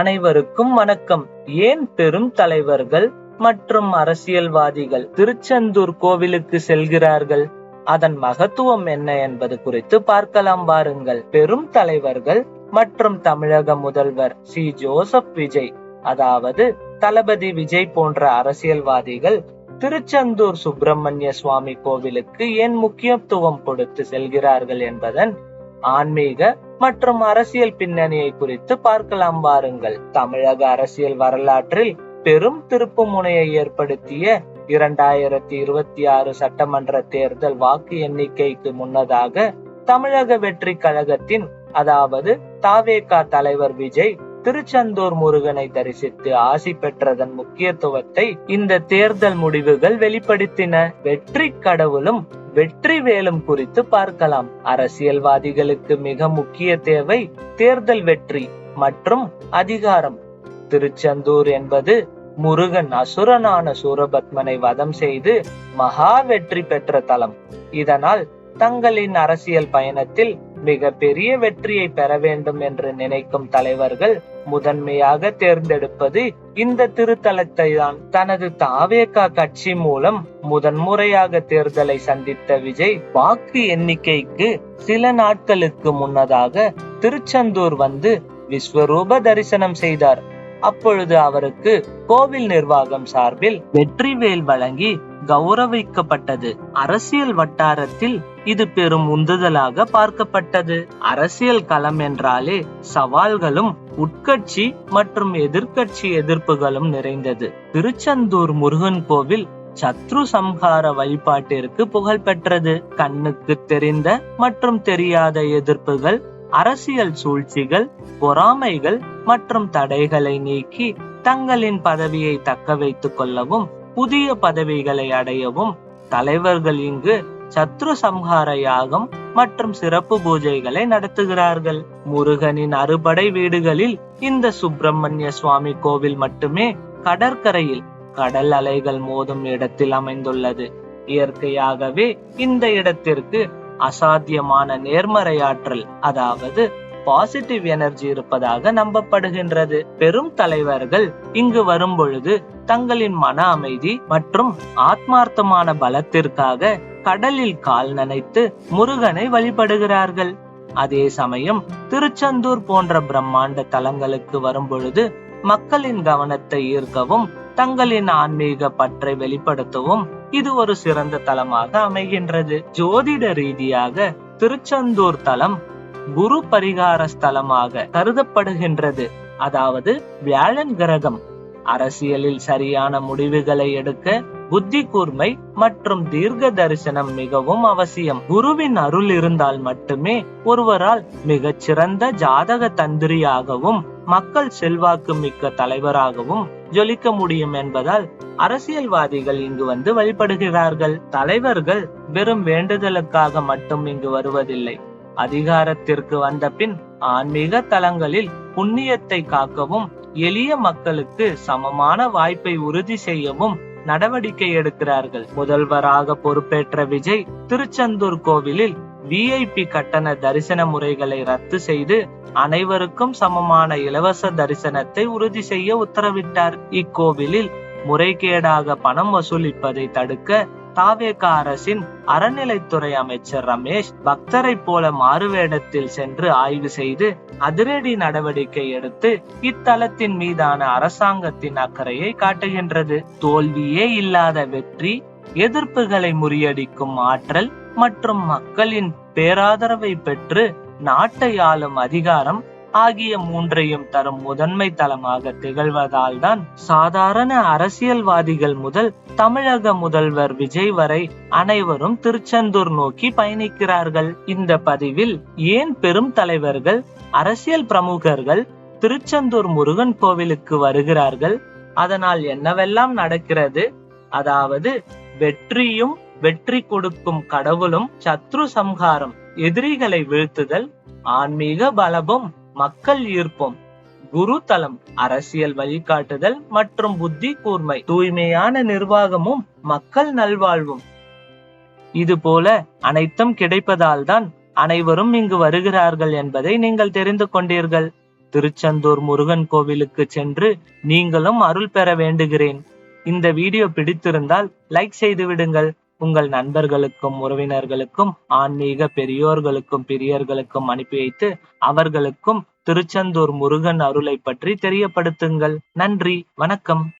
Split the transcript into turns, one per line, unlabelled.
அனைவருக்கும் வணக்கம். ஏன் பெரும் தலைவர்கள் மற்றும் அரசியல்வாதிகள் திருச்செந்தூர் கோவிலுக்கு செல்கிறார்கள்? அதன் மகத்துவம் என்ன என்பது குறித்து பார்க்கலாம் வாருங்கள். பெரும் தலைவர்கள் மற்றும் தமிழக முதல்வர் சி ஜோசப் விஜய், அதாவது தளபதி விஜய் போன்ற அரசியல்வாதிகள் திருச்செந்தூர் சுப்பிரமணிய சுவாமி கோவிலுக்கு ஏன் முக்கியத்துவம் கொடுத்து செல்கிறார்கள் என்பதன் ஆன்மீக மற்றும் அரசியல் பின்னணியை குறித்து பார்க்கலாம் வாருங்கள். தமிழக அரசியல் வரலாற்றில் பெரும் திருப்பு முனையை ஏற்படுத்திய 2026 சட்டமன்ற தேர்தல் வாக்கு எண்ணிக்கைக்கு முன்னதாக தமிழக வெற்றி கழகத்தின், அதாவது தாவேகா தலைவர் விஜய் திருச்செந்தூர் முருகனை தரிசித்து ஆசி பெற்றதன் முக்கியத்துவத்தை இந்த தேர்தல் முடிவுகள் வெளிப்படுத்தின. வெற்றி கடவுளும் வெற்றி வேலும் குறித்து பார்க்கலாம். அரசியல்வாதிகளுக்கு மிக முக்கிய தேவை தேர்தல் வெற்றி மற்றும் அதிகாரம். திருச்செந்தூர் என்பது முருகன் அசுரனான சூரபத்மனை வதம் செய்து மகா வெற்றி பெற்ற தலம். இதனால் தங்களின் அரசியல் பயணத்தில் மிக பெரிய வெற்றியை பெற வேண்டும் என்று நினைக்கும் தலைவர்கள் முதன்மையாக தேர்ந்தெடுப்பது இந்த திருத்தலத்தை தான். தனது தாவேகா கட்சி மூலம் முதன்முறையாக தேர்தலை சந்தித்த விஜய் வாக்கு எண்ணிக்கைக்கு சில நாட்களுக்கு முன்னதாக திருச்செந்தூர் வந்து விஸ்வரூப தரிசனம் செய்தார். அப்பொழுது அவருக்கு கோவில் நிர்வாகம் சார்பில் வெற்றிவேல் வழங்கி கௌரவிக்கப்பட்டது. அரசியல் வட்டாரத்தில் இது பெரும் உந்துதலாக பார்க்கப்பட்டது. அரசியல் களம் என்றாலே சவால்களும் உட்கட்சி மற்றும் எதிர்கட்சி எதிர்ப்புகளும் நிறைந்தது. திருச்செந்தூர் முருகன் கோவில் சத்ரு சம்ஹார வழிபாட்டிற்கு புகழ் பெற்றது. கண்ணுக்கு தெரிந்த மற்றும் தெரியாத எதிர்ப்புகள், அரசியல் சூழ்ச்சிகள், பொறாமைகள் மற்றும் தடைகளை நீக்கி தங்களின் பதவியை தக்க வைத்துக் கொள்ளவும் புதிய பதவிகளை அடையவும் தலைவர்கள் இங்கு சத்ரு சம்ஹார யாகம் மற்றும் சிறப்பு பூஜைகளை நடத்துகிறார்கள். முருகனின் அறுபடை வீடுகளில் இந்த சுப்பிரமணிய சுவாமி கோவில் மட்டுமே கடற்கரையில் கடல் அலைகள் மோதும் இடத்தில் அமைந்துள்ளது. இயற்கையாகவே இந்த இடத்திற்கு அசாத்தியமான நேர்மறையாற்றல், அதாவது பாசிட்டிவ் எனர்ஜி இருப்பதாக நம்பப்படுகின்றது. பெரும் தலைவர்கள் இங்கு வரும் பொழுது தங்களின் மன அமைதி மற்றும் ஆத்மார்த்தமான பலத்திற்காக கடலில் கால் நனைத்து முருகனை வழிபடுகிறார்கள். அதே சமயம் திருச்செந்தூர் போன்ற பிரம்மாண்ட தலங்களுக்கு வரும் பொழுது மக்களின் கவனத்தை ஈர்க்கவும் தங்களின் ஆன்மீக பற்றை வெளிப்படுத்தவும் இது ஒரு சிறந்த தலமாக அமைகின்றது. ஜோதிட ரீதியாக திருச்செந்தூர் தலம் குரு பரிகார ஸ்தலமாக கருதப்படுகின்றது. அதாவது வியாழன் கிரகம் அரசியலில் சரியான முடிவுகளை எடுக்க புத்தி கூர்மை மற்றும் தீர்க்க தரிசனம் மிகவும் அவசியம். குருவின் அருள் இருந்தால் மட்டுமே ஒருவரால் மிகச்சிறந்த ஜாதக தந்திரியாகவும் மக்கள் செல்வாக்கு மிக்க தலைவராகவும் ஜொலிக்க முடியும் என்பதால் அரசியல்வாதிகள் இங்கு வந்து வழிபடுகிறார்கள். தலைவர்கள் வெறும் வேண்டுதலுக்காக மட்டும் இங்கு வருவதில்லை. அதிகாரத்திற்கு வந்த பின் ஆன்மீக தலங்களில் புண்ணியத்தை காக்கவும் எளிய மக்களுக்கு சமமான வாய்ப்பை உறுதி செய்யவும் நடவடிக்கை எடுக்கிறார்கள். முதல்வராக பொறுப்பேற்ற விஜய் திருச்செந்தூர் கோவிலில் VIP கட்டண தரிசன முறைகளை ரத்து செய்து அனைவருக்கும் சமமான இலவச தரிசனத்தை உறுதி செய்ய உத்தரவிட்டார். இக்கோவிலில் முறைகேடாக பணம் வசூலிப்பதை தடுக்க தாவேகா அரசின் அறநிலைத்துறை அமைச்சர் ரமேஷ் பக்தரை போல மாறுவேடத்தில் சென்று ஆய்வு செய்து அதிரடி நடவடிக்கை எடுத்து இத்தலத்தின் மீதான அரசாங்கத்தின் அக்கறையை காட்டுகின்றது. தோல்வியே இல்லாத வெற்றி, எதிர்ப்புகளை முறியடிக்கும் ஆற்றல் மற்றும் மக்களின் பேராதரவை பெற்று நாட்டை ஆளும் அதிகாரம் ஆகிய மூன்றையும் தரும் முதன்மை தலமாக திகழ்வதால் தான் சாதாரண அரசியல்வாதிகள் முதல் தமிழக முதல்வர் விஜய் வரை அனைவரும் திருச்செந்தூர் நோக்கி பயணிக்கிறார்கள். இந்த பதிவில் ஏன் பெரும் தலைவர்கள், அரசியல் பிரமுகர்கள் திருச்செந்தூர் முருகன் கோவிலுக்கு வருகிறார்கள், அதனால் என்னவெல்லாம் நடக்கிறது, அதாவது வெற்றியும் வெற்றி கொடுக்கும் கடவுளும் சத்ரு சம்ஹாரம் எதிரிகளை வீழ்த்துதல், ஆன்மீக பலமும் மக்கள் ஈர்ப்பும், குரு தலம் அரசியல் வழிகாட்டுதல் மற்றும் புத்தி கூர்மை, தூய்மையான நிர்வாகமும் மக்கள் நல்வாழ்வும், இது போல அனைத்தும் கிடைப்பதால் தான் அனைவரும் இங்கு வருகிறார்கள் என்பதை நீங்கள் தெரிந்து கொண்டீர்கள். திருச்செந்தூர் முருகன் கோவிலுக்கு சென்று நீங்களும் அருள் பெற வேண்டுகிறேன். இந்த வீடியோ பிடித்திருந்தால் லைக் செய்து விடுங்கள். உங்கள் நண்பர்களுக்கும் உறவினர்களுக்கும் ஆன்மீக பெரியோர்களுக்கும் பிரியர்களுக்கும் அனுப்பி வைத்து அவர்களுக்கும் திருச்செந்தூர் முருகன் அருளை பற்றி தெரியப்படுத்துங்கள். நன்றி, வணக்கம்.